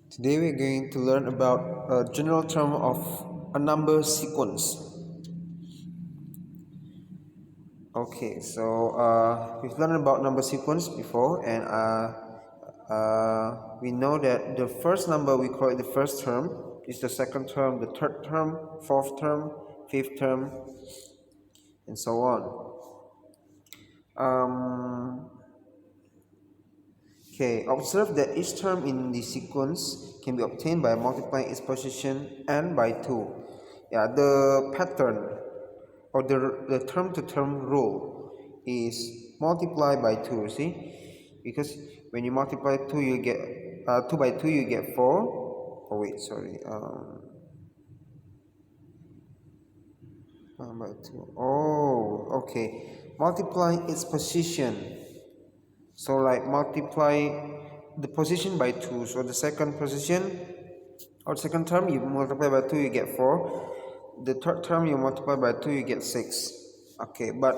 Today we're going to learn about a general term of a number sequence. Okay, so we've learned about number sequence before, and we know that the first number, we call it the first term, is the second term, the third term, fourth term, fifth term, and so on. Okay, observe that each term in the sequence can be obtained by multiplying its position n by 2. Yeah, the pattern or the term to term rule is multiply by 2, see, because when you multiply 2 you get 2 by 2 you get 4. Oh wait, sorry, 1 by 2. Oh, okay, multiplying its position, so like multiply the position by 2, so the second position or second term you multiply by 2 you get 4, the third term you multiply by 2 you get 6. Okay, but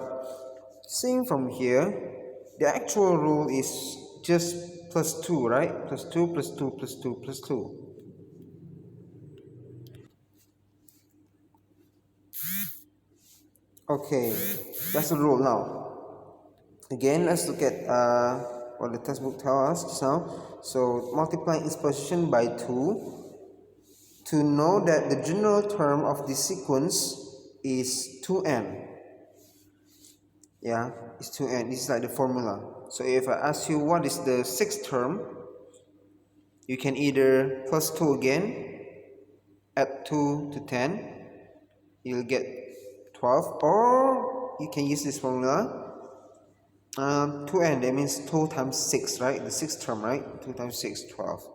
seeing from here, the actual rule is just plus 2, right? Plus 2 plus 2 plus 2 plus 2. Okay, that's the rule now. Again, let's look at what the textbook tells us just now. So multiplying its position by 2 to know that the general term of the sequence is 2n. Yeah, it's 2n. This is like the formula. So if I ask you what is the sixth term, you can either plus 2 again, add 2 to 10, you'll get 12, or you can use this formula 2n, that means 2 times 6, right? The sixth term, right? 2 times 6, 12.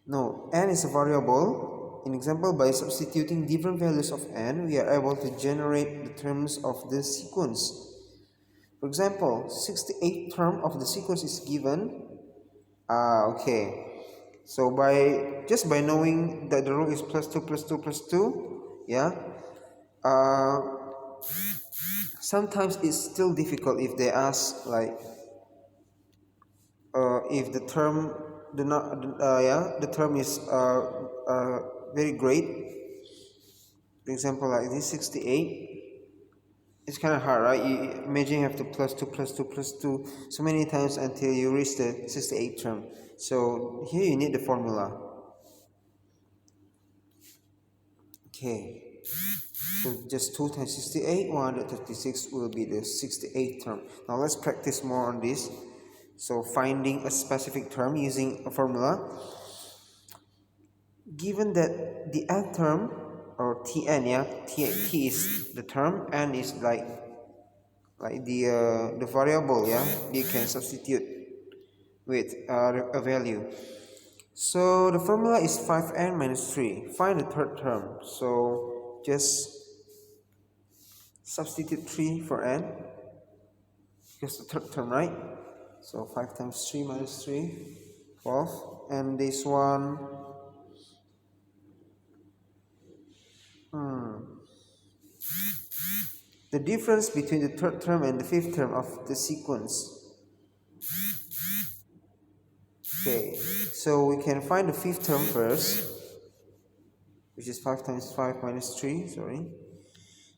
No, n is a variable. In example, by substituting different values of n, we are able to generate the terms of the sequence. For example, 68th term of the sequence is given. Okay. So just by knowing that the rule is plus 2 plus 2 plus 2, yeah, sometimes it's still difficult if they ask like if the term the term is very great. For example, like this 68, it's kind of hard, right? You imagine you have to plus 2 plus 2 plus 2 so many times until you reach the 68th term. So here you need the formula. Okay, so just 2 times 68, 136 will be the 68th term. Now let's practice more on this. So finding a specific term using a formula. Given that the nth term, or Tn, yeah, T is the term, n is like the variable, yeah, you can substitute with a value. So the formula is 5n minus 3. Find the third term. So just substitute 3 for n, because the third term, right? So 5 times 3 minus 3, 12. And this one, the difference between the third term and the fifth term of the sequence. Okay, so we can find the fifth term first, which is 5 times 5 minus 3, sorry,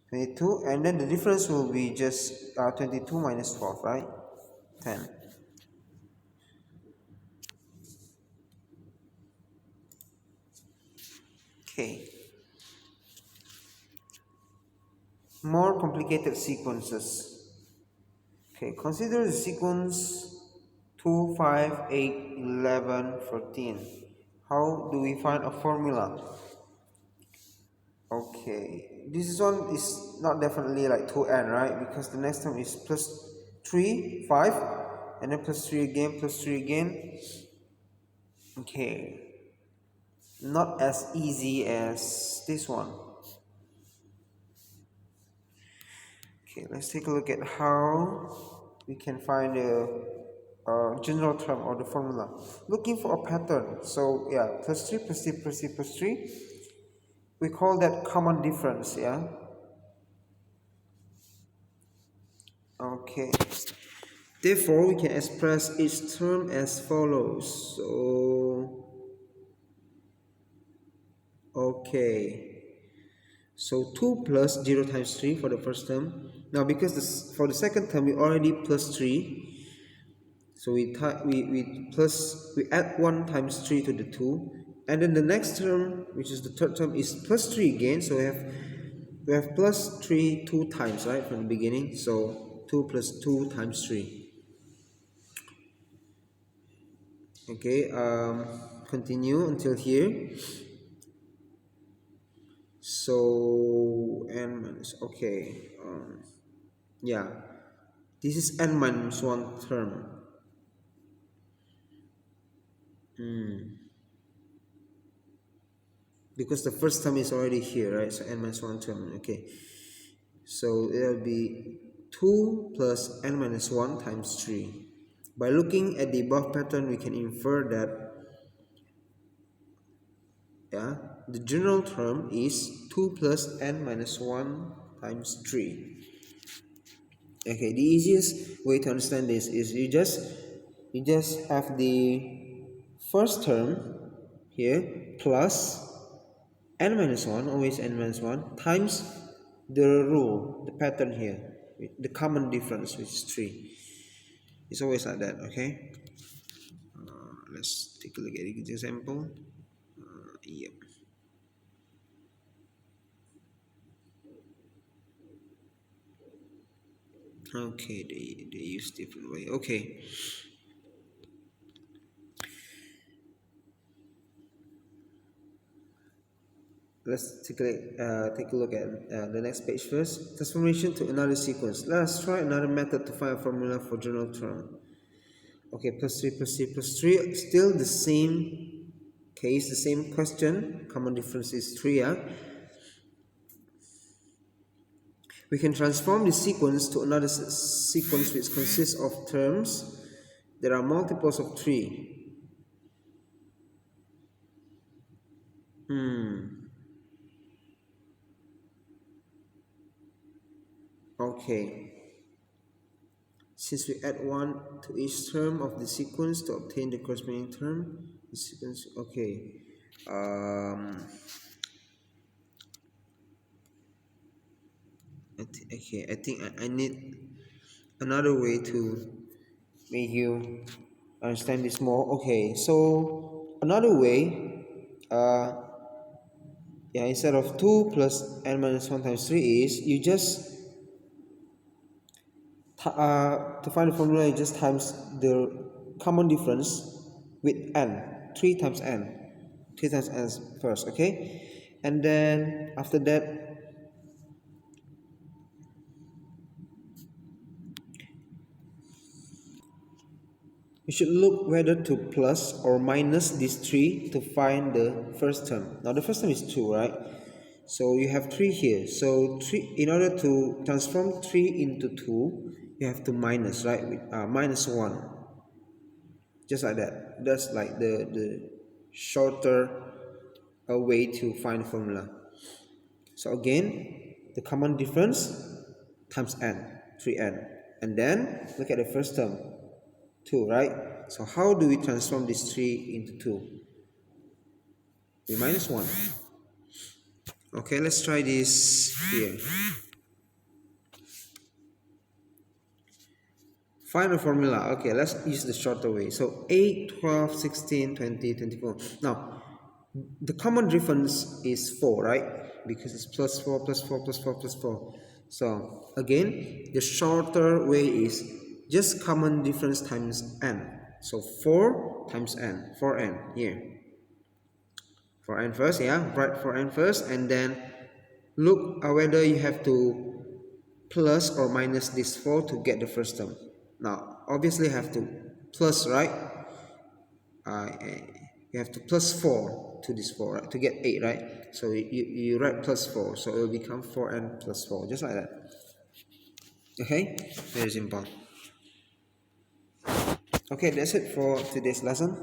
22, and then the difference will be just 22 minus 12, right? 10. Okay. More complicated sequences. Okay, consider the sequence 2, 5, 8, 11, 14. How do we find a formula? Okay, this one is not definitely like 2n, right? Because the next term is plus 3, 5, and then plus 3 again, plus 3 again. Okay, not as easy as this one. Okay, let's take a look at how we can find a general term or the formula. Looking for a pattern. So yeah, plus 3 plus 3 plus 3 plus 3. We call that common difference, yeah? Okay. Therefore, we can express each term as follows. So, okay. So 2 plus 0 times 3 for the first term. Now, because for the second term, we already plus 3. So we add 1 times 3 to the 2. And then the next term, which is the third term, is plus 3 again. So we have plus 3 2 times, right, from the beginning. So 2 plus 2 times 3. Okay, continue until here. So n minus, okay, yeah, this is n minus 1 term. Because the first term is already here, right? So n minus 1 term. Okay, so it will be 2 plus n minus 1 times 3. By looking at the above pattern, we can infer that, yeah, the general term is 2 plus n minus 1 times 3. Okay, the easiest way to understand this is you just have the first term here plus n minus 1, always n minus 1, times the rule, the pattern here, the common difference, which is 3. It's always like that, okay? Let's take a look at the example. Yep. Okay, they use different way. Okay. Let's take a look at the next page first. Transformation to another sequence. Let us try another method to find a formula for general term. Okay, plus 3 plus 3 plus 3. Still the same case, the same question. Common difference is 3. Yeah? We can transform the sequence to another sequence which consists of terms. There are multiples of 3. Okay. Since we add 1 to each term of the sequence to obtain the corresponding term, the sequence, okay. I think I need another way to make you understand this more. Okay, so another way, yeah, instead of 2 plus n minus 1 times 3 is you just to find the formula, you just times the common difference with n, 3 times n, 3 times n first, okay? And then after that, you should look whether to plus or minus this 3 to find the first term. Now the first term is 2, right? So you have 3 here. So 3, in order to transform 3 into 2, you have to minus, right? With minus 1. Just like that. That's like the shorter way to find formula. So again, the common difference times n, 3n. And then look at the first term, 2, right? So how do we transform this 3 into 2? We minus 1. Okay, let's try this here. Find a formula. Okay, let's use the shorter way. So 8, 12, 16, 20, 24. Now, the common difference is 4, right? Because it's plus 4, plus 4, plus 4, plus 4. So, again, the shorter way is just common difference times n. So, 4 times n, 4n here. 4n first, yeah? Write 4n first, and then look whether you have to plus or minus this 4 to get the first term. Now, obviously have to plus, right? You have to plus 4 to this 4, right? To get 8, right? So you write plus 4, so it will become 4n plus 4, just like that. Okay, very simple. Okay, that's it for today's lesson.